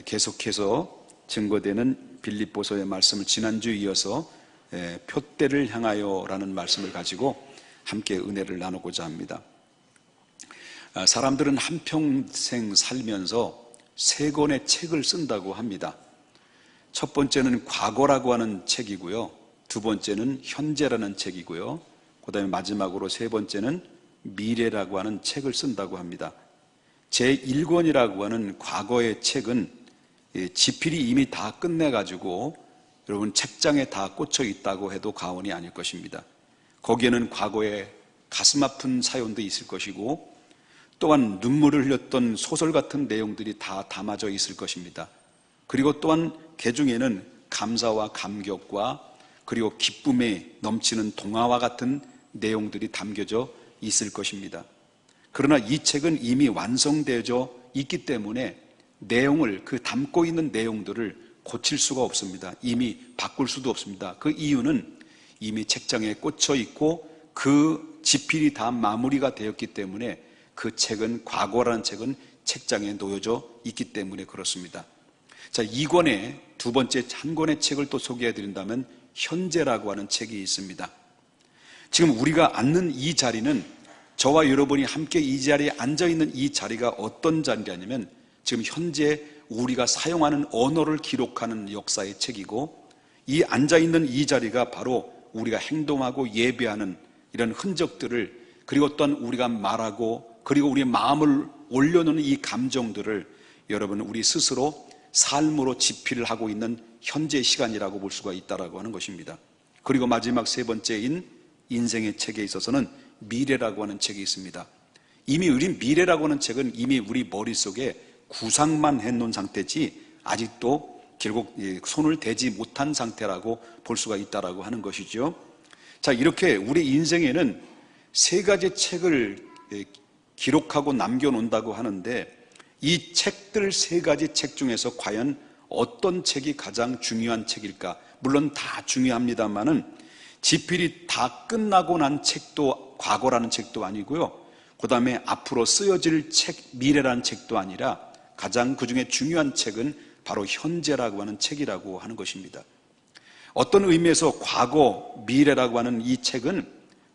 계속해서 증거되는 빌립보서의 말씀을 지난주에 이어서 표대를 향하여라는 말씀을 가지고 함께 은혜를 나누고자 합니다. 사람들은 한평생 살면서 3권의 책을 쓴다고 합니다. 첫 번째는 과거라고 하는 책이고요, 두 번째는 현재라는 책이고요, 그 다음에 마지막으로 세 번째는 미래라고 하는 책을 쓴다고 합니다. 제1권이라고 하는 과거의 책은 지필이 이미 다 끝내가지고 여러분 책장에 다 꽂혀 있다고 해도 과언이 아닐 것입니다. 거기에는 과거에 가슴 아픈 사연도 있을 것이고 또한 눈물을 흘렸던 소설 같은 내용들이 다 담아져 있을 것입니다. 그리고 또한 그 중에는 감사와 감격과 그리고 기쁨에 넘치는 동화와 같은 내용들이 담겨져 있을 것입니다. 그러나 이 책은 이미 완성되어져 있기 때문에 내용을, 그 담고 있는 내용들을 고칠 수가 없습니다. 이미 바꿀 수도 없습니다. 그 이유는 이미 책장에 꽂혀 있고 그 지필이 다 마무리가 되었기 때문에 그 책은, 과거라는 책은 책장에 놓여져 있기 때문에 그렇습니다. 자, 2권의 두 번째 한 권의 책을 또 소개해 드린다면 현재라고 하는 책이 있습니다. 지금 우리가 앉는 이 자리는, 저와 여러분이 함께 이 자리에 앉아 있는 이 자리가 어떤 자리냐면 지금 현재 우리가 사용하는 언어를 기록하는 역사의 책이고, 이 앉아 있는 이 자리가 바로 우리가 행동하고 예배하는 이런 흔적들을, 그리고 또한 우리가 말하고 그리고 우리의 마음을 올려놓는 이 감정들을 여러분 우리 스스로 삶으로 집필을 하고 있는 현재 시간이라고 볼 수가 있다라고 하는 것입니다. 그리고 마지막 세 번째인 인생의 책에 있어서는 미래라고 하는 책이 있습니다. 이미 우리 미래라고 하는 책은 이미 우리 머릿속에 구상만 해놓은 상태지 아직도 결국 손을 대지 못한 상태라고 볼 수가 있다라고 하는 것이죠. 자, 이렇게 우리 인생에는 3가지 책을 기록하고 남겨놓는다고 하는데, 이 책들 3가지 책 중에서 과연 어떤 책이 가장 중요한 책일까? 물론 다 중요합니다만은 지필이 다 끝나고 난 책도 과거라는 책도 아니고요, 그 다음에 앞으로 쓰여질 책, 미래라는 책도 아니라 가장 그 중에 중요한 책은 바로 현재라고 하는 책이라고 하는 것입니다. 어떤 의미에서 과거, 미래라고 하는 이 책은,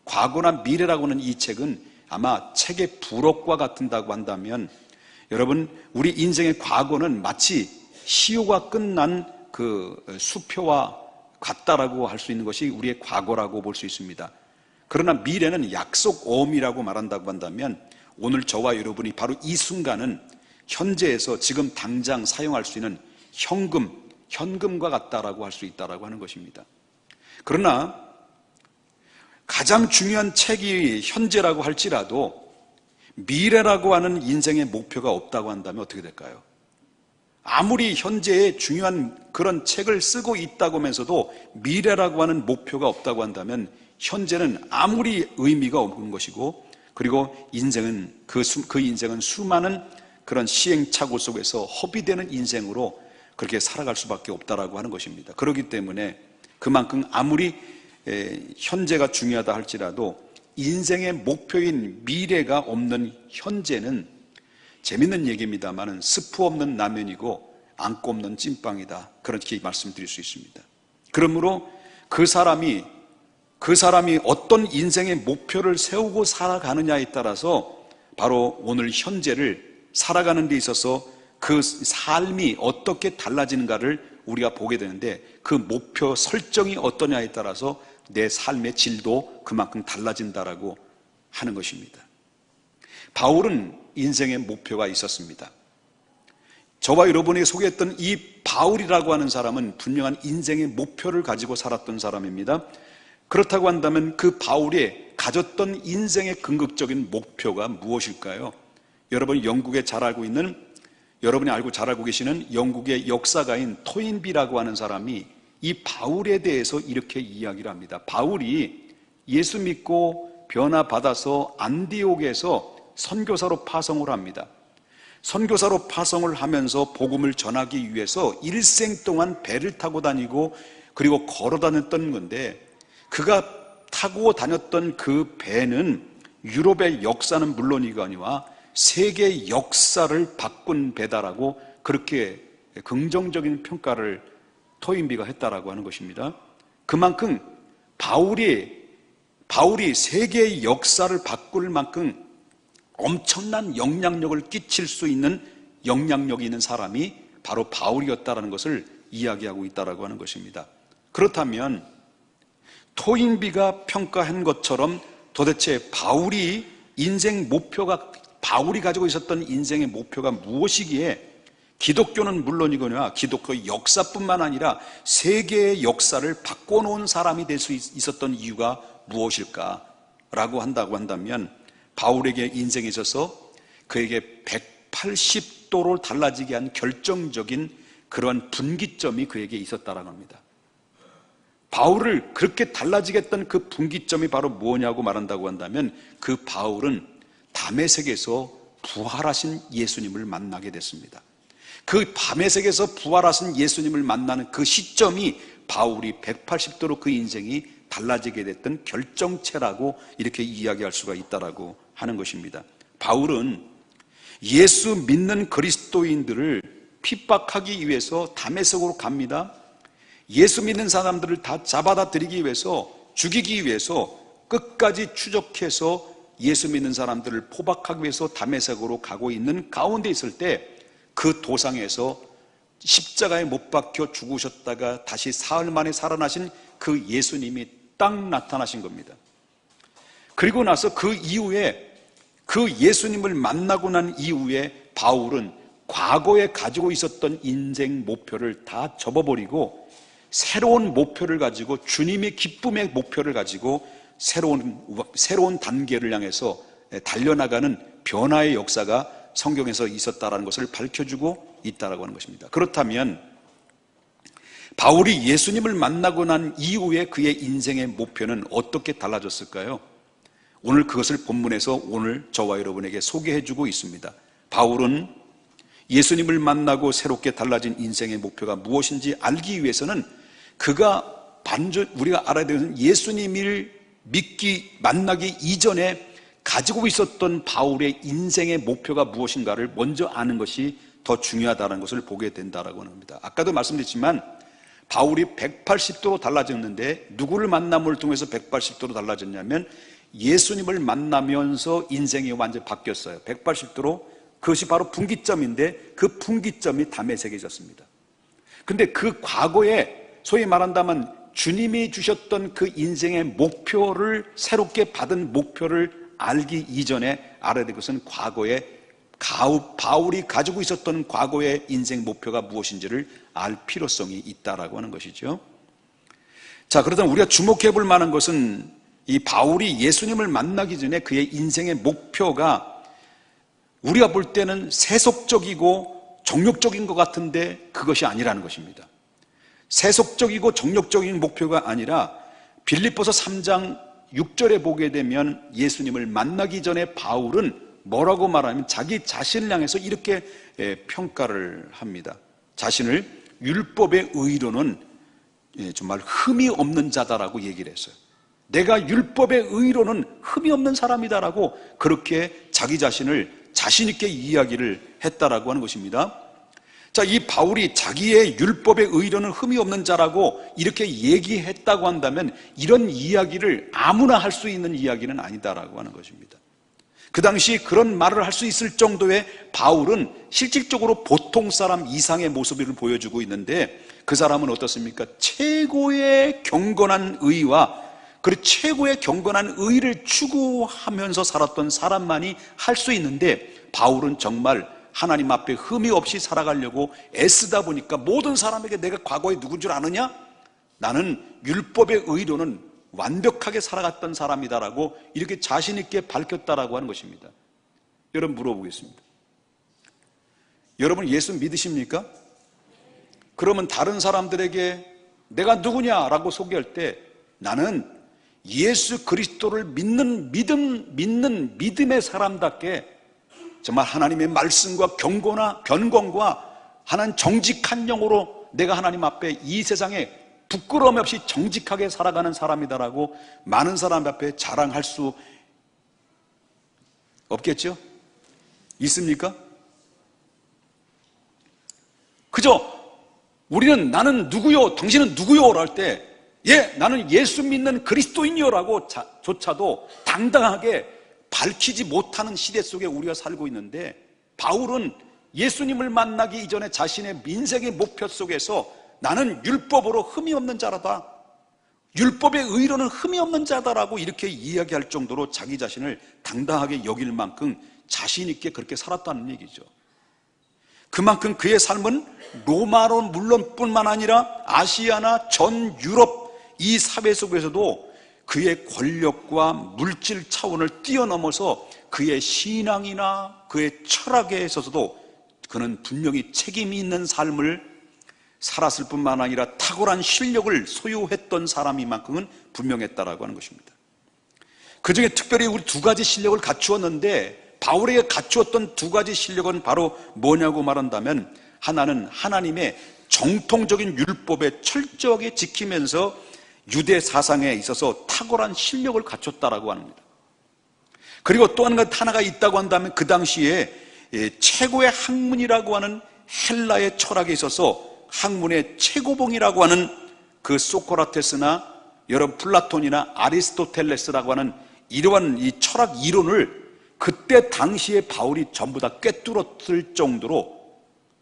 과거나 미래라고 하는 이 책은 아마 책의 부록과 같은다고 한다면, 여러분 우리 인생의 과거는 마치 시효가 끝난 그 수표와 같다라고 할 수 있는 것이 우리의 과거라고 볼 수 있습니다. 그러나 미래는 약속어음이라고 말한다고 한다면, 오늘 저와 여러분이 바로 이 순간은 현재에서 지금 당장 사용할 수 있는 현금과 같다라고 할 수 있다라고 하는 것입니다. 그러나 가장 중요한 책이 현재라고 할지라도 미래라고 하는 인생의 목표가 없다고 한다면 어떻게 될까요? 아무리 현재에 중요한 그런 책을 쓰고 있다고 하면서도 미래라고 하는 목표가 없다고 한다면 현재는 아무리 의미가 없는 것이고, 그리고 인생은 그 인생은 수많은 그런 시행착오 속에서 허비되는 인생으로 그렇게 살아갈 수밖에 없다라고 하는 것입니다. 그렇기 때문에 그만큼 아무리 현재가 중요하다 할지라도 인생의 목표인 미래가 없는 현재는, 재밌는 얘기입니다만은 스프 없는 라면이고 안고 없는 찐빵이다, 그렇게 말씀드릴 수 있습니다. 그러므로 그 사람이 어떤 인생의 목표를 세우고 살아가느냐에 따라서 바로 오늘 현재를 살아가는 데 있어서 그 삶이 어떻게 달라지는가를 우리가 보게 되는데, 그 목표 설정이 어떠냐에 따라서 내 삶의 질도 그만큼 달라진다라고 하는 것입니다. 바울은 인생의 목표가 있었습니다. 저와 여러분이 소개했던 이 바울이라고 하는 사람은 분명한 인생의 목표를 가지고 살았던 사람입니다. 그렇다고 한다면 그 바울이 가졌던 인생의 궁극적인 목표가 무엇일까요? 여러분이 영국에 잘 알고 있는, 여러분이 잘 알고 계시는 영국의 역사가인 토인비라고 하는 사람이 이 바울에 대해서 이렇게 이야기를 합니다. 바울이 예수 믿고 변화받아서 안디옥에서 선교사로 파송을 합니다. 선교사로 파송을 하면서 복음을 전하기 위해서 일생 동안 배를 타고 다니고 그리고 걸어 다녔던 건데, 그가 타고 다녔던 그 배는 유럽의 역사는 물론이거니와 세계 역사를 바꾼 배다라고 그렇게 긍정적인 평가를 토인비가 했다라고 하는 것입니다. 그만큼 바울이 세계의 역사를 바꿀 만큼 엄청난 영향력을 끼칠 수 있는 영향력이 있는 사람이 바로 바울이었다라는 것을 이야기하고 있다라고 하는 것입니다. 그렇다면 토인비가 평가한 것처럼 도대체 바울이 가지고 있었던 인생의 목표가 무엇이기에 기독교는 물론이거니와 기독교 역사뿐만 아니라 세계의 역사를 바꿔놓은 사람이 될 수 있었던 이유가 무엇일까라고 한다면 바울에게 인생에 있어서 그에게 180도로 달라지게 한 결정적인 그런 분기점이 그에게 있었다라고 합니다. 바울을 그렇게 달라지게 했던 그 분기점이 바로 뭐냐고 말한다고 한다면 그 바울은 다메섹에서 부활하신 예수님을 만나게 됐습니다. 그 다메섹에서 부활하신 예수님을 만나는 그 시점이 바울이 180도로 그 인생이 달라지게 됐던 결정체라고 이렇게 이야기할 수가 있다라고 하는 것입니다. 바울은 예수 믿는 그리스도인들을 핍박하기 위해서 다메섹으로 갑니다. 예수 믿는 사람들을 다 잡아다 드리기 위해서, 죽이기 위해서 끝까지 추적해서 예수 믿는 사람들을 포박하기 위해서 다메섹으로 가고 있는 가운데 있을 때 그 도상에서 십자가에 못 박혀 죽으셨다가 다시 사흘 만에 살아나신 그 예수님이 딱 나타나신 겁니다. 그리고 나서 그 이후에 그 예수님을 만나고 난 이후에 바울은 과거에 가지고 있었던 인생 목표를 다 접어버리고 새로운 목표를 가지고 주님의 기쁨의 목표를 가지고 새로운 단계를 향해서 달려나가는 변화의 역사가 성경에서 있었다라는 것을 밝혀주고 있다라고 하는 것입니다. 그렇다면 바울이 예수님을 만나고 난 이후에 그의 인생의 목표는 어떻게 달라졌을까요? 오늘 그것을 본문에서 오늘 저와 여러분에게 소개해주고 있습니다. 바울은 예수님을 만나고 새롭게 달라진 인생의 목표가 무엇인지 알기 위해서는 우리가 알아야 되는 예수님을 만나기 이전에 가지고 있었던 바울의 인생의 목표가 무엇인가를 먼저 아는 것이 더 중요하다는 것을 보게 된다라고 합니다. 아까도 말씀드렸지만 바울이 180도로 달라졌는데 누구를 만남을 통해서 180도로 달라졌냐면 예수님을 만나면서 인생이 완전히 바뀌었어요. 180도로. 그것이 바로 분기점인데 그 분기점이 다메섹이졌습니다. 근데 그 과거에 소위 말한다면 주님이 주셨던 그 인생의 목표를 새롭게 받은 목표를 알기 이전에 알아야 될 것은 과거에 바울이 가지고 있었던 과거의 인생 목표가 무엇인지를 알 필요성이 있다라고 하는 것이죠. 자, 그렇다면 우리가 주목해 볼 만한 것은 이 바울이 예수님을 만나기 전에 그의 인생의 목표가 우리가 볼 때는 세속적이고 정욕적인 것 같은데 그것이 아니라는 것입니다. 세속적이고 정욕적인 목표가 아니라 빌립보서 3장 6절에 보게 되면 예수님을 만나기 전에 바울은 뭐라고 말하면 자기 자신을 향해서 이렇게 평가를 합니다. 자신을 율법의 의로는 정말 흠이 없는 자다라고 얘기를 했어요. 내가 율법의 의로는 흠이 없는 사람이다라고 그렇게 자기 자신을 자신 있게 이야기를 했다라고 하는 것입니다. 자, 이 바울이 자기의 율법의 의로는 흠이 없는 자라고 이렇게 얘기했다고 한다면 이런 이야기를 아무나 할 수 있는 이야기는 아니다라고 하는 것입니다. 그 당시 그런 말을 할 수 있을 정도의 바울은 실질적으로 보통 사람 이상의 모습을 보여주고 있는데 그 사람은 어떻습니까? 최고의 경건한 의와 그리고 최고의 경건한 의를 추구하면서 살았던 사람만이 할 수 있는데 바울은 정말 하나님 앞에 흠이 없이 살아가려고 애쓰다 보니까 모든 사람에게 내가 과거에 누군 줄 아느냐? 나는 율법의 의로는 완벽하게 살아갔던 사람이다라고 이렇게 자신 있게 밝혔다라고 하는 것입니다. 여러분 물어보겠습니다. 여러분 예수 믿으십니까? 그러면 다른 사람들에게 내가 누구냐라고 소개할 때 나는 예수 그리스도를 믿는 믿음의 사람답게 정말 하나님의 말씀과 경건과 하나님 정직한 영으로 내가 하나님 앞에 이 세상에 부끄러움 없이 정직하게 살아가는 사람이다라고 많은 사람 앞에 자랑할 수 없겠죠? 있습니까? 그저 우리는 나는 누구요? 당신은 누구요? 할 때 나는 예수 믿는 그리스도인이요라고 조차도 당당하게 밝히지 못하는 시대 속에 우리가 살고 있는데, 바울은 예수님을 만나기 이전에 자신의 인생의 목표 속에서 나는 율법으로 흠이 없는 자라다, 율법의 의로는 흠이 없는 자다라고 이렇게 이야기할 정도로 자기 자신을 당당하게 여길 만큼 자신 있게 그렇게 살았다는 얘기죠. 그만큼 그의 삶은 로마로 물론 뿐만 아니라 아시아나 전 유럽 이 사회 속에서도 그의 권력과 물질 차원을 뛰어넘어서 그의 신앙이나 그의 철학에 있어서도 그는 분명히 책임이 있는 삶을 살았을 뿐만 아니라 탁월한 실력을 소유했던 사람이만큼은 분명했다라고 하는 것입니다. 그 중에 특별히 우리 두 가지 실력을 갖추었는데, 바울에게 갖추었던 두 가지 실력은 바로 뭐냐고 말한다면, 하나는 하나님의 정통적인 율법에 철저하게 지키면서 유대 사상에 있어서 탁월한 실력을 갖췄다라고 합니다. 그리고 또 하나가 있다고 한다면, 그 당시에 최고의 학문이라고 하는 헬라의 철학에 있어서 학문의 최고봉이라고 하는 그 소크라테스나 여러분 플라톤이나 아리스토텔레스라고 하는 이러한 이 철학 이론을 그때 당시에 바울이 전부 다 꿰뚫었을 정도로,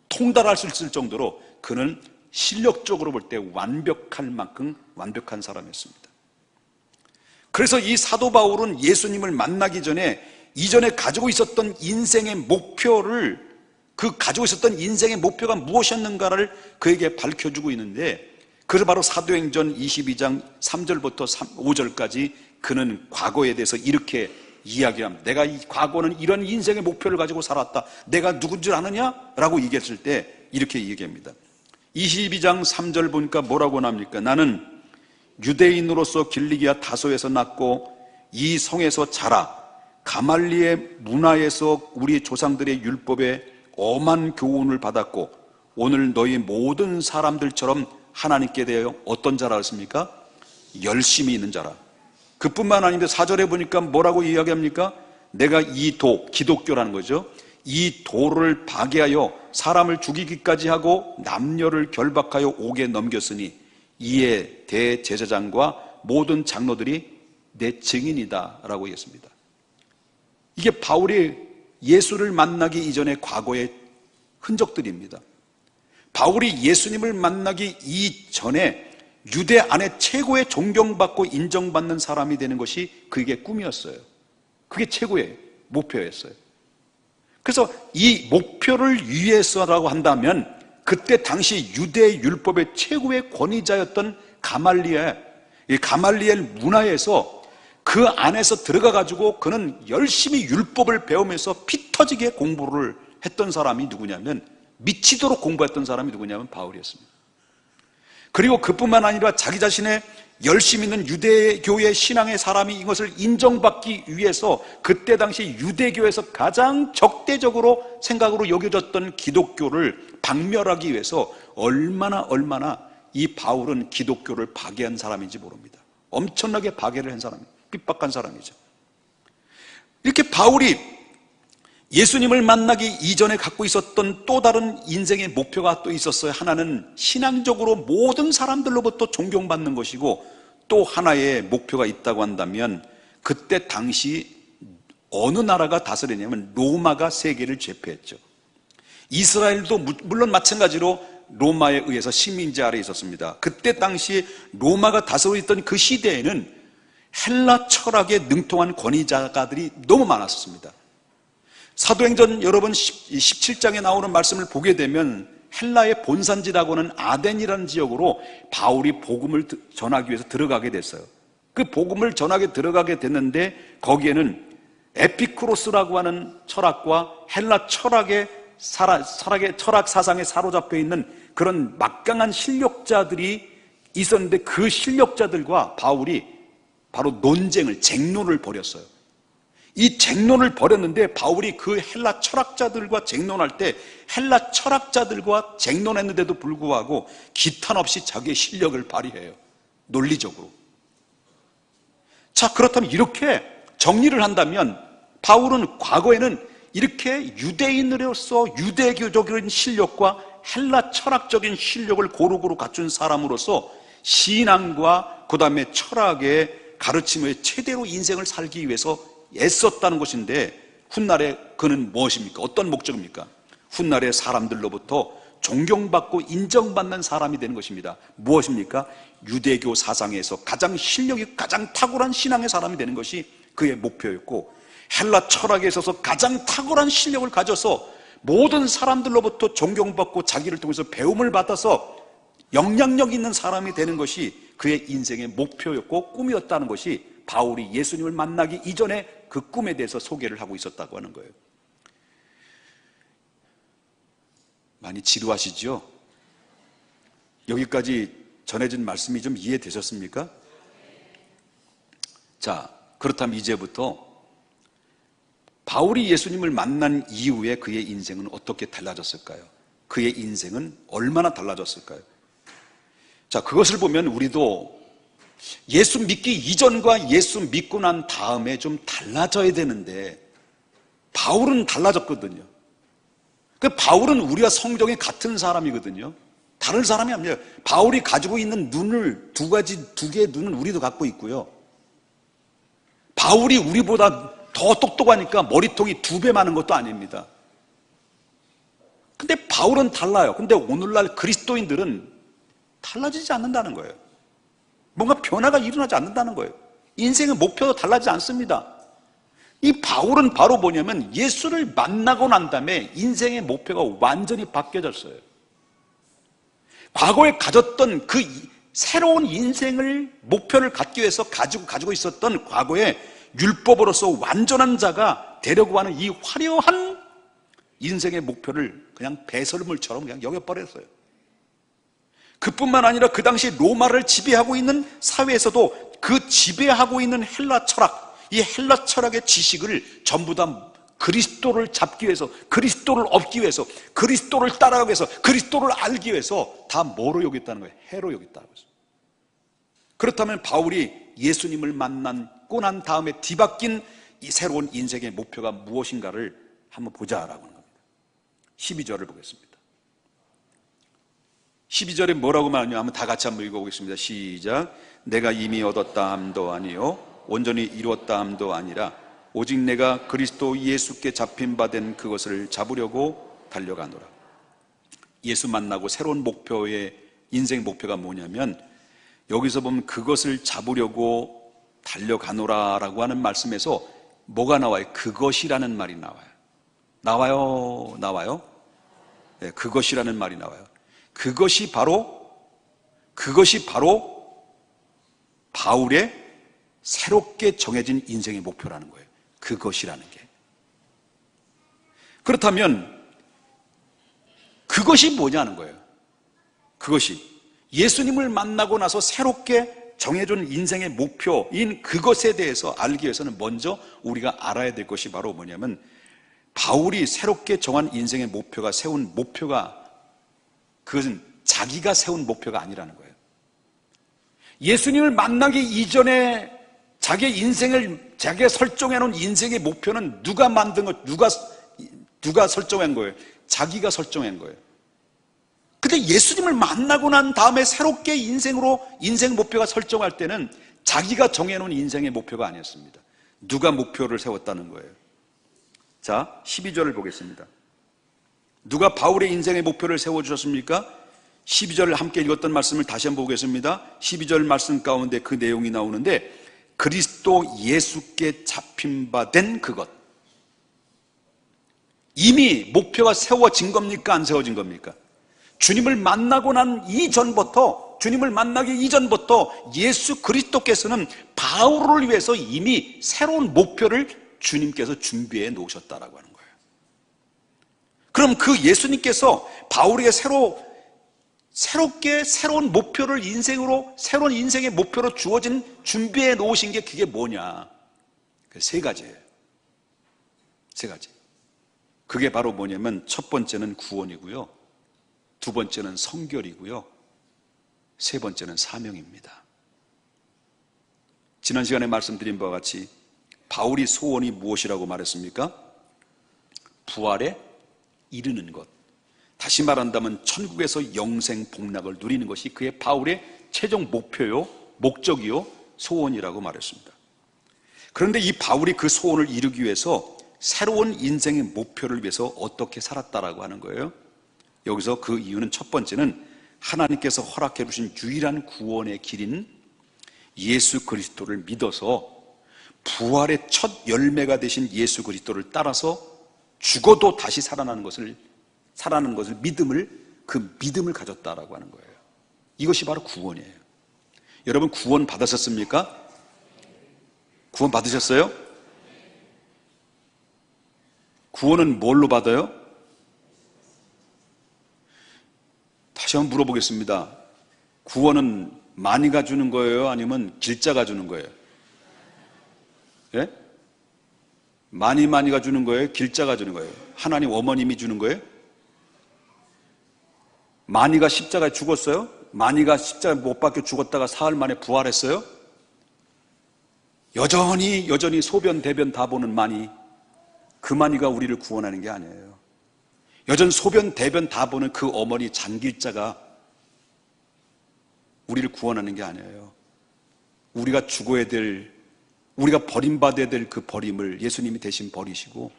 통달할 수 있을 정도로 그는 실력적으로 볼 때 완벽할 만큼 완벽한 사람이었습니다. 그래서 이 사도 바울은 예수님을 만나기 전에 이전에 가지고 있었던 인생의 목표를, 그 가지고 있었던 인생의 목표가 무엇이었는가를 그에게 밝혀주고 있는데, 그래서 바로 사도행전 22장 3절부터 5절까지 그는 과거에 대해서 이렇게 이야기합니다. 내가 이 과거는 이런 인생의 목표를 가지고 살았다. 내가 누군 줄 아느냐? 라고 얘기했을 때 이렇게 얘기합니다. 22장 3절 보니까 뭐라고 나옵니까? 나는 유대인으로서 길리기아 다소에서 났고 이 성에서 자라 가말리의 문화에서 우리 조상들의 율법에 엄한 교훈을 받았고 오늘 너희 모든 사람들처럼 하나님께 대하여 어떤 자라 했습니까? 열심히 있는 자라. 그뿐만 아닌데 4절에 보니까 뭐라고 이야기합니까? 내가 이 도, 기독교라는 거죠. 이 도를 파괴하여 사람을 죽이기까지 하고 남녀를 결박하여 옥에 넘겼으니 이에 대제사장과 모든 장로들이 내 증인이다 라고 했습니다. 이게 바울이 예수를 만나기 이전의 과거의 흔적들입니다. 바울이 예수님을 만나기 이전에 유대 안에 최고의 존경받고 인정받는 사람이 되는 것이 그게 꿈이었어요. 그게 최고의 목표였어요. 그래서 이 목표를 위해서라고 한다면 그때 당시 유대 율법의 최고의 권위자였던 가말리엘, 이 가말리엘 문화에서 그 안에서 들어가 가지고 그는 열심히 율법을 배우면서 피 터지게 공부를 했던 사람이 누구냐면, 미치도록 공부했던 사람이 누구냐면 바울이었습니다. 그리고 그뿐만 아니라 자기 자신의 열심히 있는 유대교의 신앙의 사람이 이것을 인정받기 위해서 그때 당시 유대교에서 가장 적대적으로 생각으로 여겨졌던 기독교를 박멸하기 위해서 얼마나 이 바울은 기독교를 파괴한 사람인지 모릅니다. 엄청나게 파괴를 한 사람이에요. 핍박한 사람이죠. 이렇게 바울이 예수님을 만나기 이전에 갖고 있었던 또 다른 인생의 목표가 또 있었어요. 하나는 신앙적으로 모든 사람들로부터 존경받는 것이고, 또 하나의 목표가 있다고 한다면 그때 당시 어느 나라가 다스리냐면 로마가 세계를 제패했죠. 이스라엘도 물론 마찬가지로 로마에 의해서 식민지 아래에 있었습니다. 그때 당시 로마가 다스리던 그 시대에는 헬라 철학에 능통한 권위자가들이 너무 많았습니다. 사도행전 여러분 17장에 나오는 말씀을 보게 되면 헬라의 본산지라고 하는 아덴이라는 지역으로 바울이 복음을 전하기 위해서 들어가게 됐어요. 그 복음을 전하게 들어가게 됐는데 거기에는 에피쿠로스라고 하는 철학과 헬라 철학의 철학 사상에 사로잡혀 있는 그런 막강한 실력자들이 있었는데, 그 실력자들과 바울이 바로 쟁론을 벌였어요. 이 쟁론을 벌였는데 바울이 그 헬라 철학자들과 쟁론할 때 헬라 철학자들과 쟁론했는데도 불구하고 기탄 없이 자기의 실력을 발휘해요. 논리적으로. 자, 그렇다면 이렇게 정리를 한다면 바울은 과거에는 이렇게 유대인으로서 유대교적인 실력과 헬라 철학적인 실력을 고루고루 갖춘 사람으로서 신앙과 그 다음에 철학의 가르침의 최대로 인생을 살기 위해서 애썼다는 것인데, 훗날에 그는 무엇입니까? 어떤 목적입니까? 훗날에 사람들로부터 존경받고 인정받는 사람이 되는 것입니다. 무엇입니까? 유대교 사상에서 가장 실력이 가장 탁월한 신앙의 사람이 되는 것이 그의 목표였고, 헬라 철학에 있어서 가장 탁월한 실력을 가져서 모든 사람들로부터 존경받고 자기를 통해서 배움을 받아서 영향력 있는 사람이 되는 것이 그의 인생의 목표였고 꿈이었다는 것이 바울이 예수님을 만나기 이전에 그 꿈에 대해서 소개를 하고 있었다고 하는 거예요. 많이 지루하시죠? 여기까지 전해진 말씀이 좀 이해되셨습니까? 자, 그렇다면 이제부터 바울이 예수님을 만난 이후에 그의 인생은 어떻게 달라졌을까요? 그의 인생은 얼마나 달라졌을까요? 자, 그것을 보면 우리도 예수 믿기 이전과 예수 믿고 난 다음에 좀 달라져야 되는데, 바울은 달라졌거든요. 그 바울은 우리와 성정이 같은 사람이거든요. 다른 사람이 아니에요. 바울이 가지고 있는 눈을 두 개의 눈은 우리도 갖고 있고요. 바울이 우리보다 더 똑똑하니까 머리통이 2배 많은 것도 아닙니다. 근데 바울은 달라요. 근데 오늘날 그리스도인들은 달라지지 않는다는 거예요. 뭔가 변화가 일어나지 않는다는 거예요. 인생의 목표도 달라지지 않습니다. 이 바울은 바로 뭐냐면 예수를 만나고 난 다음에 인생의 목표가 완전히 바뀌어졌어요. 과거에 가졌던 그 새로운 인생을 목표를 갖기 위해서 가지고 있었던 과거의 율법으로서 완전한 자가 되려고 하는 이 화려한 인생의 목표를 그냥 배설물처럼 그냥 여겨버렸어요. 그뿐만 아니라 그 당시 로마를 지배하고 있는 사회에서도 그 지배하고 있는 헬라 철학, 이 헬라 철학의 지식을 전부 다 그리스도를 잡기 위해서, 그리스도를 얻기 위해서, 그리스도를 따라가기 위해서, 그리스도를 알기 위해서 다 뭐로 여겼다는 거예요? 해로 여겼다는 거죠. 그렇다면 바울이 예수님을 만나고 난 다음에 뒤바뀐 이 새로운 인생의 목표가 무엇인가를 한번 보자라고 하는 겁니다. 12절을 보겠습니다. 12절에 뭐라고 말하냐 하면 다 같이 한번 읽어보겠습니다. 시작. 내가 이미 얻었다 함도 아니요 온전히 이루었다 함도 아니라 오직 내가 그리스도 예수께 잡힌 바 된 그것을 잡으려고 달려가노라. 예수 만나고 새로운 목표의 인생 목표가 뭐냐면, 여기서 보면 그것을 잡으려고 달려가노라라고 하는 말씀에서 뭐가 나와요? 그것이라는 말이 나와요. 나와요? 네, 그것이라는 말이 나와요. 그것이 바로 바울의 새롭게 정해진 인생의 목표라는 거예요. 그것이라는 게. 그렇다면 그것이 뭐냐는 거예요. 그것이 예수님을 만나고 나서 새롭게 정해준 인생의 목표인 그것에 대해서 알기 위해서는 먼저 우리가 알아야 될 것이 바로 뭐냐면, 바울이 새롭게 정한 인생의 목표가 세운 목표가, 그것은 자기가 세운 목표가 아니라는 거예요. 예수님을 만나기 이전에 자기가 설정해 놓은 인생의 목표는 누가 만든 것, 누가 설정한 거예요? 자기가 설정한 거예요. 근데 예수님을 만나고 난 다음에 새롭게 인생 목표가 설정할 때는 자기가 정해놓은 인생의 목표가 아니었습니다. 누가 목표를 세웠다는 거예요. 자, 12절을 보겠습니다. 누가 바울의 인생의 목표를 세워주셨습니까? 12절을 함께 읽었던 말씀을 다시 한번 보겠습니다. 12절 말씀 가운데 그 내용이 나오는데, 그리스도 예수께 잡힌 바 된 그것. 이미 목표가 세워진 겁니까? 안 세워진 겁니까? 주님을 만나고 난 이전부터, 주님을 만나기 이전부터 예수 그리스도께서는 바울을 위해서 이미 새로운 목표를 주님께서 준비해 놓으셨다라고 하는 거예요. 그럼 그 예수님께서 바울에게 새롭게 새로운 목표를 새로운 인생의 목표로 주어진 준비해 놓으신 게 그게 뭐냐? 세 가지예요. 세 가지. 그게 바로 뭐냐면, 첫 번째는 구원이고요, 두 번째는 성결이고요, 세 번째는 사명입니다. 지난 시간에 말씀드린 바와 같이 바울이 소원이 무엇이라고 말했습니까? 부활에 이르는 것, 다시 말한다면 천국에서 영생 복락을 누리는 것이 그의 바울의 최종 목표요, 목적이요, 소원이라고 말했습니다. 그런데 이 바울이 그 소원을 이루기 위해서 새로운 인생의 목표를 위해서 어떻게 살았다라고 하는 거예요. 여기서 그 이유는 첫 번째는 하나님께서 허락해 주신 유일한 구원의 길인 예수 그리스도를 믿어서 부활의 첫 열매가 되신 예수 그리스도를 따라서 죽어도 다시 살아나는 것을 그 믿음을 가졌다라고 하는 거예요. 이것이 바로 구원이에요. 여러분 구원 받으셨습니까? 구원 받으셨어요? 구원은 뭘로 받아요? 다시 한번 물어보겠습니다. 구원은 많이가 주는 거예요? 아니면 길자가 주는 거예요? 예? 많이가 주는 거예요? 길자가 주는 거예요? 하나님 어머님이 주는 거예요? 많이가 십자가에 죽었어요? 많이가 십자가에 못 박혀 죽었다가 사흘 만에 부활했어요? 여전히 소변 대변 다 보는 많이, 그 많이가 우리를 구원하는 게 아니에요. 여전 소변 대변 다 보는 그 어머니 잔길자가 우리를 구원하는 게 아니에요. 우리가 죽어야 될, 우리가 버림받아야 될 그 버림을 예수님이 대신 버리시고,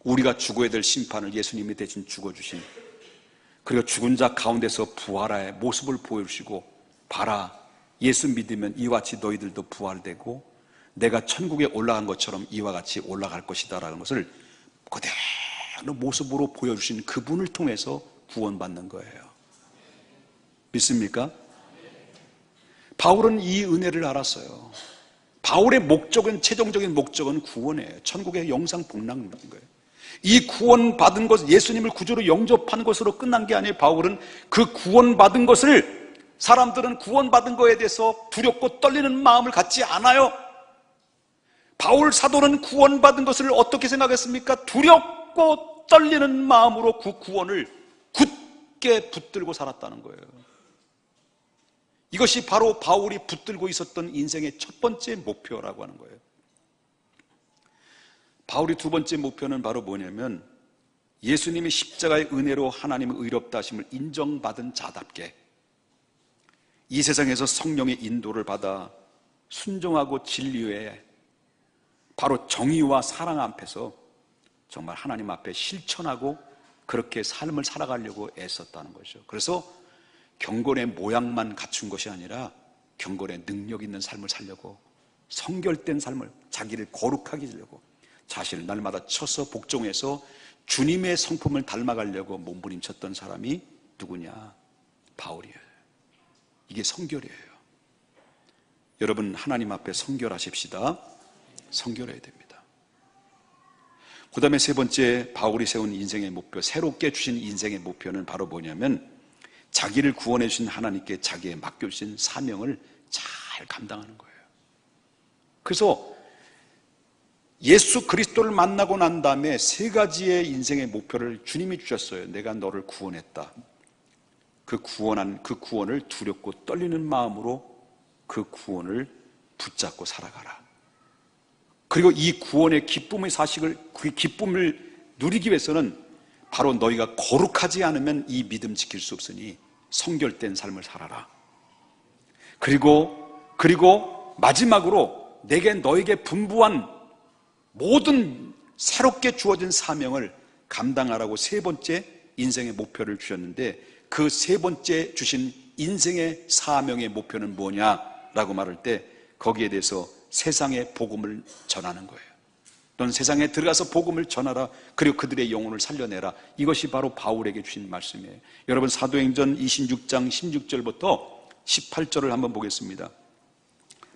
우리가 죽어야 될 심판을 예수님이 대신 죽어주신, 그리고 죽은 자 가운데서 부활의 모습을 보여주시고, 봐라, 예수 믿으면 이와 같이 너희들도 부활되고 내가 천국에 올라간 것처럼 이와 같이 올라갈 것이다 라는 것을 그대로 모습으로 보여주신 그분을 통해서 구원받는 거예요. 믿습니까? 바울은 이 은혜를 알았어요. 바울의 목적은, 최종적인 목적은 구원이에요. 천국의 영상 복락인 거예요. 이 구원받은 것, 예수님을 구주로 영접한 것으로 끝난 게 아니에요. 바울은 그 구원받은 것을, 사람들은 구원받은 것에 대해서 두렵고 떨리는 마음을 갖지 않아요. 바울 사도는 구원받은 것을 어떻게 생각했습니까? 두렵고 떨리는 마음으로 그 구원을 굳게 붙들고 살았다는 거예요. 이것이 바로 바울이 붙들고 있었던 인생의 첫 번째 목표라고 하는 거예요. 바울의 두 번째 목표는 바로 뭐냐면, 예수님이 십자가의 은혜로 하나님의 의롭다 하심을 인정받은 자답게 이 세상에서 성령의 인도를 받아 순종하고 진리에 바로 정의와 사랑 앞에서 정말 하나님 앞에 실천하고 그렇게 삶을 살아가려고 애썼다는 거죠. 그래서 경건의 모양만 갖춘 것이 아니라 경건의 능력 있는 삶을 살려고, 성결된 삶을, 자기를 거룩하게 하려고 자신을 날마다 쳐서 복종해서 주님의 성품을 닮아가려고 몸부림쳤던 사람이 누구냐? 바울이에요. 이게 성결이에요. 여러분, 하나님 앞에 성결하십시다. 성결해야 됩니다. 그 다음에 세 번째, 바울이 세운 인생의 목표, 새롭게 주신 인생의 목표는 바로 뭐냐면, 자기를 구원해 주신 하나님께 자기의 맡겨주신 사명을 잘 감당하는 거예요. 그래서 예수 그리스도를 만나고 난 다음에 세 가지의 인생의 목표를 주님이 주셨어요. 내가 너를 구원했다. 그 구원을 두렵고 떨리는 마음으로 그 구원을 붙잡고 살아가라. 그리고 이 구원의 기쁨의 사실을, 그 기쁨을 누리기 위해서는 바로 너희가 거룩하지 않으면 이 믿음 지킬 수 없으니 성결된 삶을 살아라. 그리고 마지막으로 내게 너에게 분부한 모든 새롭게 주어진 사명을 감당하라고 세 번째 인생의 목표를 주셨는데, 그 세 번째 주신 인생의 사명의 목표는 뭐냐라고 말할 때 거기에 대해서 세상의 복음을 전하는 거예요. 넌 세상에 들어가서 복음을 전하라. 그리고 그들의 영혼을 살려내라. 이것이 바로 바울에게 주신 말씀이에요. 여러분, 사도행전 26장 16절부터 18절을 한번 보겠습니다.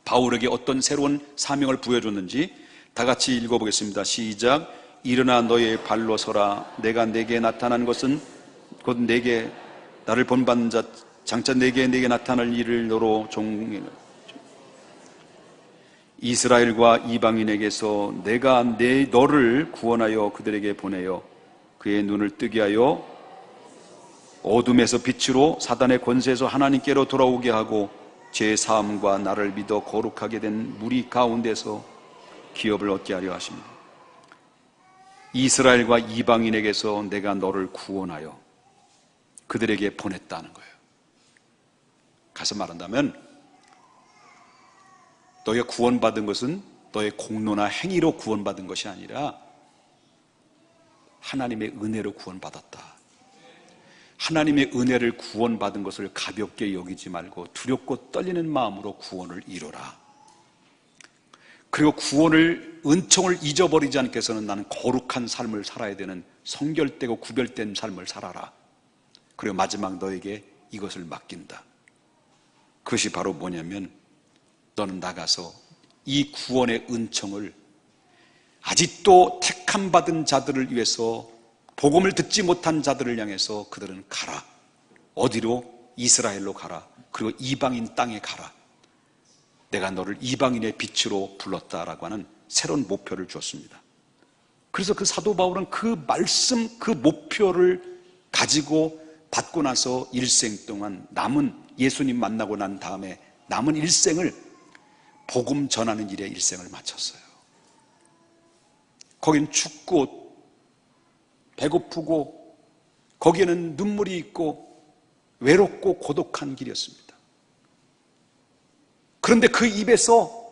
바울에게 어떤 새로운 사명을 부여줬는지 다 같이 읽어보겠습니다. 시작. 일어나 너의 발로 서라. 내가 내게 나타난 것은 곧 내게 나를 본받는 자 장차 내게 나타날 일을 너로 이스라엘과 이방인에게서 내가 너를 구원하여 그들에게 보내어 그의 눈을 뜨게 하여 어둠에서 빛으로 사단의 권세에서 하나님께로 돌아오게 하고 제 사함과 나를 믿어 거룩하게 된 무리 가운데서 기업을 얻게 하려 하십니다. 이스라엘과 이방인에게서 내가 너를 구원하여, 그들에게 보냈다는 거예요. 가서 말한다면 너희가 구원받은 것은 너의 공로나 행위로 구원받은 것이 아니라 하나님의 은혜로 구원받았다. 하나님의 은혜를 구원받은 것을 가볍게 여기지 말고 두렵고 떨리는 마음으로 구원을 이루라. 그리고 구원을, 은총을 잊어버리지 않게 해서는 나는 거룩한 삶을 살아야 되는 성결되고 구별된 삶을 살아라. 그리고 마지막 너에게 이것을 맡긴다. 그것이 바로 뭐냐면 너는 나가서 이 구원의 은총을 아직도 택함 받은 자들을 위해서, 복음을 듣지 못한 자들을 향해서 그들은 가라. 어디로? 이스라엘로 가라. 그리고 이방인 땅에 가라. 내가 너를 이방인의 빛으로 불렀다라고 하는 새로운 목표를 주었습니다. 그래서 그 사도 바울은 그 말씀, 그 목표를 가지고 받고 나서 일생 동안 남은, 예수님 만나고 난 다음에 남은 일생을 복음 전하는 일에 일생을 마쳤어요. 거긴 춥고 배고프고 거기에는 눈물이 있고 외롭고 고독한 길이었습니다. 그런데 그 입에서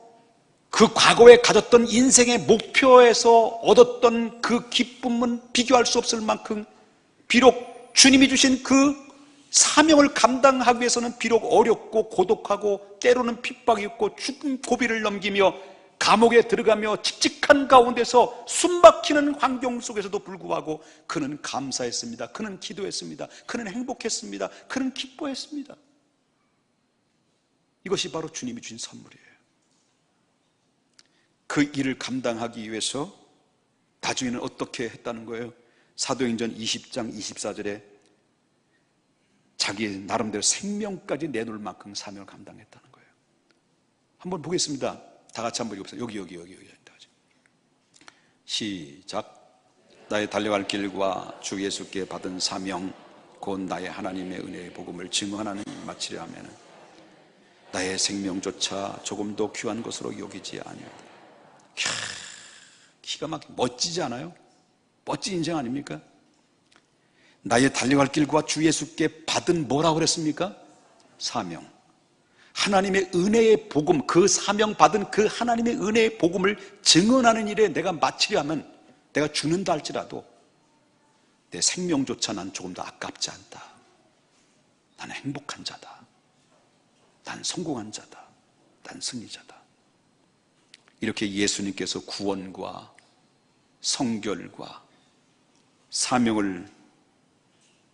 그 과거에 가졌던 인생의 목표에서 얻었던 그 기쁨은 비교할 수 없을 만큼, 비록 주님이 주신 그 사명을 감당하기 위해서는 비록 어렵고 고독하고 때로는 핍박이 있고 죽음 고비를 넘기며 감옥에 들어가며 칙칙한 가운데서 숨막히는 환경 속에서도 불구하고 그는 감사했습니다. 그는 기도했습니다. 그는 행복했습니다. 그는 기뻐했습니다. 이것이 바로 주님이 주신 선물이에요. 그 일을 감당하기 위해서 나중에는 어떻게 했다는 거예요? 사도행전 20장 24절에 자기 나름대로 생명까지 내놓을 만큼 사명을 감당했다는 거예요. 한번 보겠습니다. 다 같이 한번 읽어보세요. 여기. 시작. 나의 달려갈 길과 주 예수께 받은 사명, 곧 나의 하나님의 은혜의 복음을 증언하는 일을 마치려 하면 나의 생명조차 조금도 귀한 것으로 여기지 아니하다. 기가 막히게 멋지지 않아요? 멋진 인생 아닙니까? 나의 달려갈 길과 주 예수께 받은 뭐라고 그랬습니까? 사명. 하나님의 은혜의 복음, 그 사명 받은 그 하나님의 은혜의 복음을 증언하는 일에 내가 마치려 하면, 내가 죽는다 할지라도 내 생명조차 난 조금 더 아깝지 않다. 나는 행복한 자다. 난 성공한 자다. 난 승리자다. 이렇게 예수님께서 구원과 성결과 사명을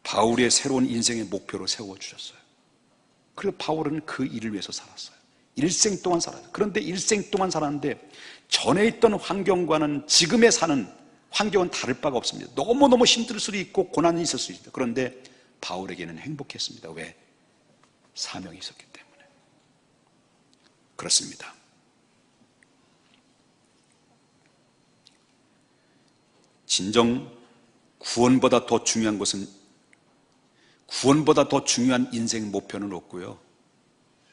바울의 새로운 인생의 목표로 세워주셨어요. 그리고 바울은 그 일을 위해서 살았어요. 일생 동안 살았어요. 그런데 일생 동안 살았는데 전에 있던 환경과는 지금에 사는 환경은 다를 바가 없습니다. 너무너무 힘들 수도 있고 고난이 있을 수 있다. 그런데 바울에게는 행복했습니다. 왜? 사명이 있었기 때문에. 그렇습니다. 진정 구원보다 더 중요한 것은, 구원보다 더 중요한 인생 목표는 없고요,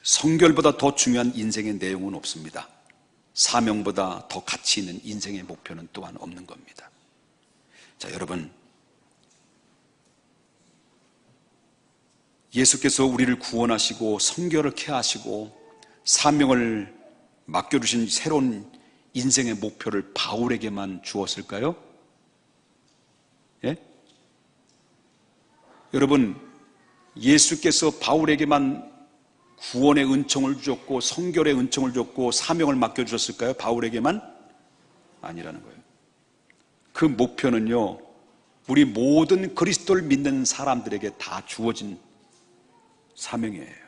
성결보다 더 중요한 인생의 내용은 없습니다. 사명보다 더 가치 있는 인생의 목표는 또한 없는 겁니다. 자, 여러분, 예수께서 우리를 구원하시고 성결을 케하시고 사명을 맡겨주신 새로운 인생의 목표를 바울에게만 주었을까요? 예? 여러분, 예수께서 바울에게만 구원의 은총을 주었고 성결의 은총을 주었고 사명을 맡겨주셨을까요? 바울에게만? 아니라는 거예요. 그 목표는요, 우리 모든 그리스도를 믿는 사람들에게 다 주어진 사명이에요.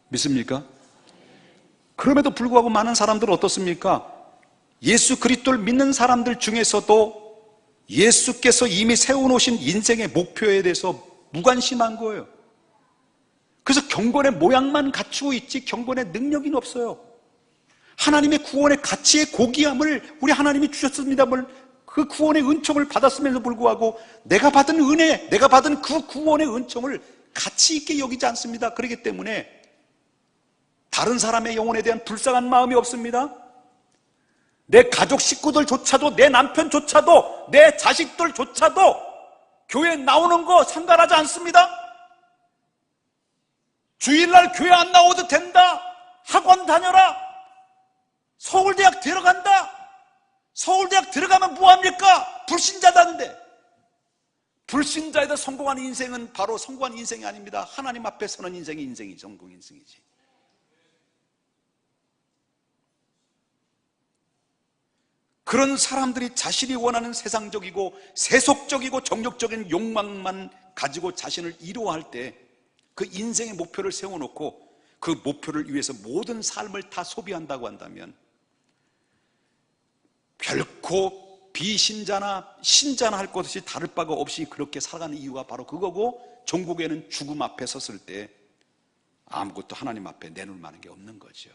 믿습니까? 그럼에도 불구하고 많은 사람들은 어떻습니까? 예수 그리스도를 믿는 사람들 중에서도 예수께서 이미 세워놓으신 인생의 목표에 대해서 무관심한 거예요. 그래서 경건의 모양만 갖추고 있지 경건의 능력이 없어요. 하나님의 구원의 가치의 고귀함을 우리 하나님이 주셨습니다. 그 구원의 은총을 받았음에도 불구하고 내가 받은 은혜, 내가 받은 그 구원의 은총을 가치 있게 여기지 않습니다. 그렇기 때문에 다른 사람의 영혼에 대한 불쌍한 마음이 없습니다. 내 가족 식구들조차도, 내 남편조차도, 내 자식들조차도 교회 나오는 거 상관하지 않습니다. 주일날 교회 안 나오도 된다. 학원 다녀라. 서울대학 들어간다. 서울대학 들어가면 뭐합니까? 불신자다는데. 불신자에다 성공한 인생은 바로 성공한 인생이 아닙니다. 하나님 앞에 서는 인생이 성공 인생이지. 그런 사람들이 자신이 원하는 세상적이고 세속적이고 정욕적인 욕망만 가지고 자신을 이루어할 때 그 인생의 목표를 세워놓고 그 목표를 위해서 모든 삶을 다 소비한다고 한다면 결코 비신자나 신자나 할 것 없이 다를 바가 없이 그렇게 살아가는 이유가 바로 그거고, 종국에는 죽음 앞에 섰을 때 아무것도 하나님 앞에 내놓을 만한 게 없는 거죠.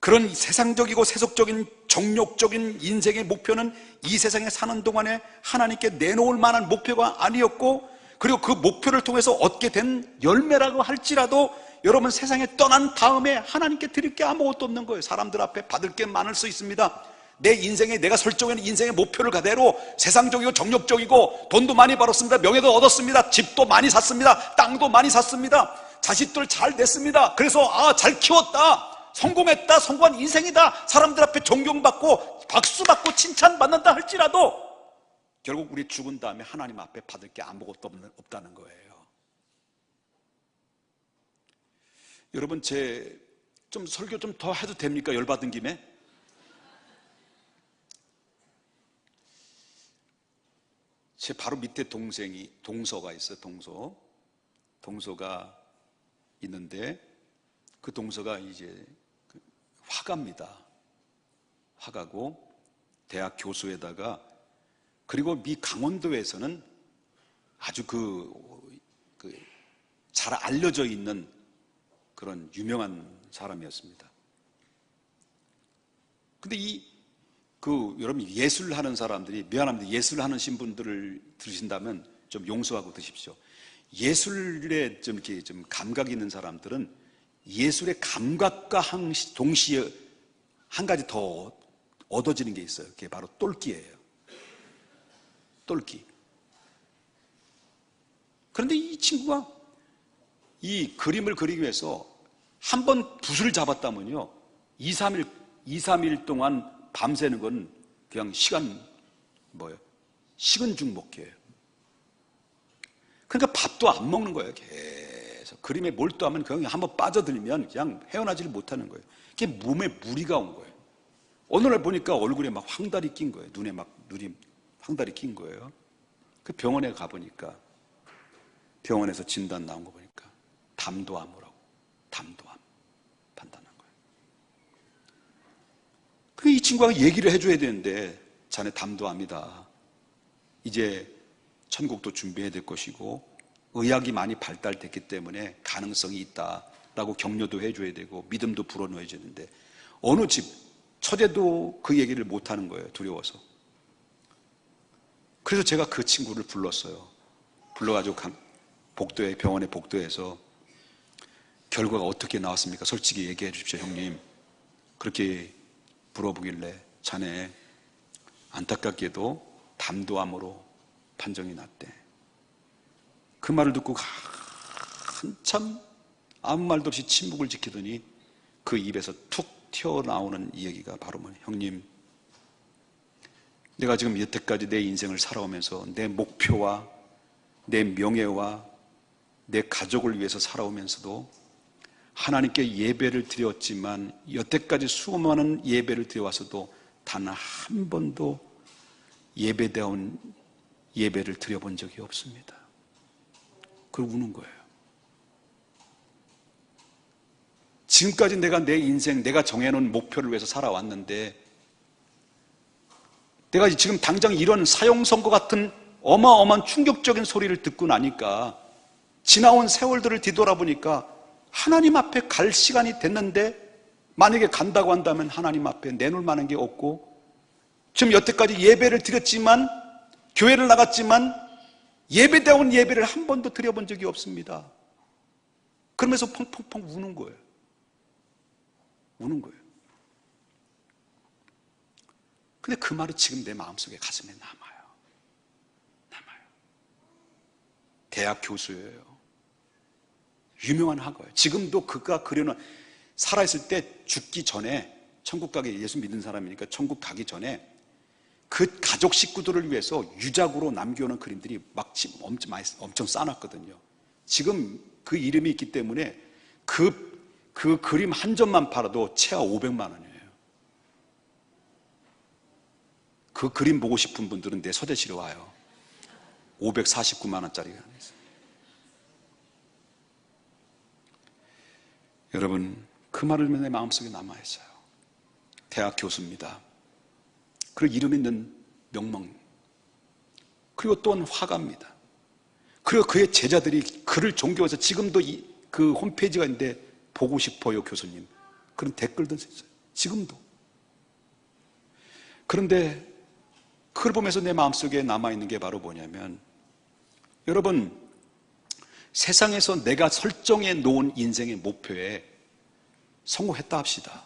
그런 세상적이고 세속적인 정욕적인 인생의 목표는 이 세상에 사는 동안에 하나님께 내놓을 만한 목표가 아니었고, 그리고 그 목표를 통해서 얻게 된 열매라고 할지라도 여러분 세상에 떠난 다음에 하나님께 드릴 게 아무것도 없는 거예요. 사람들 앞에 받을 게 많을 수 있습니다. 내 인생에 내가 설정한 인생의 목표를 그대로 세상적이고 정욕적이고 돈도 많이 벌었습니다. 명예도 얻었습니다. 집도 많이 샀습니다. 땅도 많이 샀습니다. 자식들 잘 냈습니다. 그래서 잘 키웠다, 성공했다, 성공한 인생이다, 사람들 앞에 존경받고 박수받고 칭찬받는다 할지라도 결국 우리 죽은 다음에 하나님 앞에 받을 게 아무것도 없다는 거예요. 여러분, 제 좀 설교 좀 더 해도 됩니까? 열받은 김에. 제 바로 밑에 동서가 있어요. 동서가 있는데 그 동서가 이제 화가입니다. 화가고 대학 교수에다가, 그리고 미 강원도에서는 아주 잘 알려져 있는 그런 유명한 사람이었습니다. 근데 여러분 예술하는 사람들이, 미안합니다, 예술하는 신분들을 들으신다면 좀 용서하고 드십시오. 예술에 좀 이렇게 좀 감각이 있는 사람들은 예술의 감각과 동시에 한 가지 더 얻어지는 게 있어요. 그게 바로 똘끼예요. 똘끼. 그런데 이 친구가 이 그림을 그리기 위해서 한 번 붓을 잡았다면요 2, 3일 동안 밤새는 건 그냥 식은 죽 먹기예요. 그러니까 밥도 안 먹는 거예요. 계속 그림에 몰두하면 그냥 한번 빠져들면 그냥 헤어나지를 못하는 거예요. 그게 몸에 무리가 온 거예요. 어느 날 보니까 얼굴에 막 황달이 낀 거예요. 눈이 황달이 낀 거예요. 그 병원에 가보니까, 병원에서 진단 나온 거 보니까 담도암이라고, 담도암 판단한 거예요. 이 친구가 얘기를 해줘야 되는데, 자네 담도암이다, 이제 천국도 준비해야 될 것이고 의학이 많이 발달됐기 때문에 가능성이 있다라고 격려도 해줘야 되고 믿음도 불어넣어야 되는데, 어느 집 처제도 그 얘기를 못하는 거예요. 두려워서. 그래서 제가 그 친구를 불렀어요. 불러가지고 병원의 복도에서 결과가 어떻게 나왔습니까? 솔직히 얘기해 주십시오, 형님. 그렇게 물어보길래 자네 안타깝게도 담도암으로 판정이 났대. 그 말을 듣고 한참 아무 말도 없이 침묵을 지키더니 그 입에서 툭 튀어나오는 이 얘기가 바로 형님, 내가 지금 여태까지 내 인생을 살아오면서 내 목표와 내 명예와 내 가족을 위해서 살아오면서도 하나님께 예배를 드렸지만, 여태까지 수많은 예배를 드려와서도 단 한 번도 예배다운 예배를 드려본 적이 없습니다. 그걸 우는 거예요. 지금까지 내가 내 인생, 내가 정해놓은 목표를 위해서 살아왔는데, 내가 지금 당장 이런 사형선고 같은 어마어마한 충격적인 소리를 듣고 나니까, 지나온 세월들을 뒤돌아보니까 하나님 앞에 갈 시간이 됐는데, 만약에 간다고 한다면 하나님 앞에 내놓을 만한 게 없고, 지금 여태까지 예배를 드렸지만, 교회를 나갔지만 예배다운 예배를 한 번도 드려본 적이 없습니다. 그러면서 펑펑펑 우는 거예요. 우는 거예요. 근데 그 말이 지금 내 마음속에, 가슴에 남아요. 대학 교수예요. 유명한 학어예요. 지금도 그가 그려놓은, 살아있을 때 죽기 전에, 천국 가기, 예수 믿는 사람이니까 천국 가기 전에 그 가족 식구들을 위해서 유작으로 남겨놓은 그림들이 막 엄청 쌓아놨거든요. 지금 그 이름이 있기 때문에 그 그림 한 점만 팔아도 최하 500만 원이에요. 그 그림 보고 싶은 분들은 내 서재실에 와요. 549만 원짜리가 있어요. 여러분, 그 말을 내 마음속에 남아있어요. 대학 교수입니다. 그리고 이름 있는 명망, 그리고 또한 화가입니다. 그리고 그의 제자들이 그를 존경해서 지금도 그 홈페이지가 있는데 보고 싶어요 교수님, 그런 댓글도 있어요. 지금도. 그런데 그걸 보면서 내 마음속에 남아있는 게 바로 뭐냐면, 여러분, 세상에서 내가 설정해 놓은 인생의 목표에 성공했다 합시다.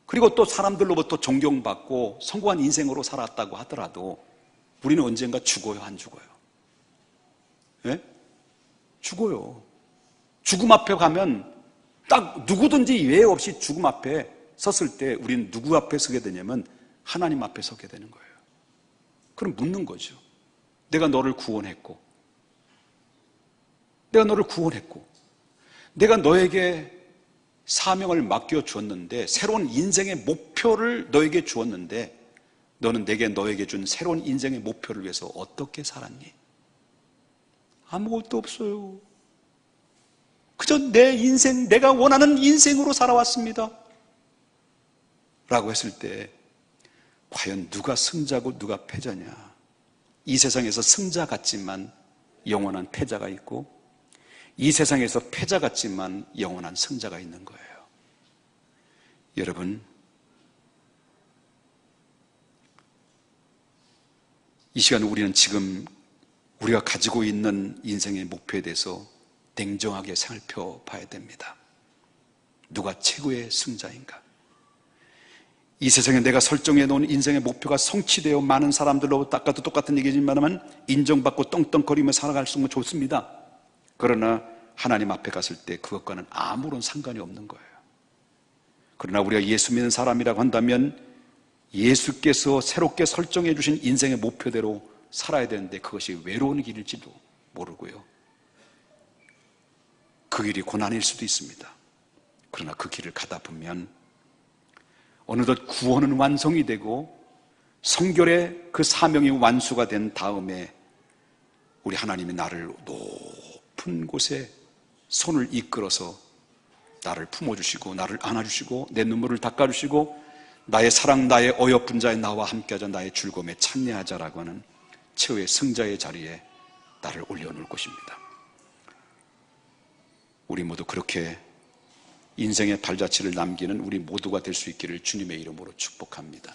그리고 또 사람들로부터 존경받고 성공한 인생으로 살았다고 하더라도 우리는 언젠가 죽어요, 안 죽어요? 예? 죽어요. 죽음 앞에 가면 딱 누구든지 예외 없이 죽음 앞에 섰을 때 우리는 누구 앞에 서게 되냐면 하나님 앞에 서게 되는 거예요. 그럼 묻는 거죠. 내가 너를 구원했고, 내가 너에게 사명을 맡겨주었는데, 새로운 인생의 목표를 너에게 주었는데, 너는 너에게 준 새로운 인생의 목표를 위해서 어떻게 살았니? 아무것도 없어요. 그저 내 인생, 내가 원하는 인생으로 살아왔습니다 라고 했을 때 과연 누가 승자고 누가 패자냐? 이 세상에서 승자 같지만 영원한 패자가 있고, 이 세상에서 패자 같지만 영원한 승자가 있는 거예요. 여러분, 이 시간 우리는 지금 우리가 가지고 있는 인생의 목표에 대해서 냉정하게 살펴봐야 됩니다. 누가 최고의 승자인가? 이 세상에 내가 설정해 놓은 인생의 목표가 성취되어 많은 사람들로, 아까도 똑같은 얘기지만 인정받고 떵떵거리며 살아갈 수 있는 건 좋습니다. 그러나 하나님 앞에 갔을 때 그것과는 아무런 상관이 없는 거예요. 그러나 우리가 예수 믿는 사람이라고 한다면 예수께서 새롭게 설정해 주신 인생의 목표대로 살아야 되는데, 그것이 외로운 길일지도 모르고요, 그 길이 고난일 수도 있습니다. 그러나 그 길을 가다 보면 어느덧 구원은 완성이 되고 성결의 그 사명이 완수가 된 다음에 우리 하나님이 나를 높은 곳에 손을 이끌어서 나를 품어주시고 나를 안아주시고 내 눈물을 닦아주시고 나의 사랑, 나의 어여쁜 자의 나와 함께하자, 나의 즐거움에 참여하자라고 하는 최후의 승자의 자리에 나를 올려놓을 것입니다. 우리 모두 그렇게 인생의 발자취를 남기는 우리 모두가 될 수 있기를 주님의 이름으로 축복합니다.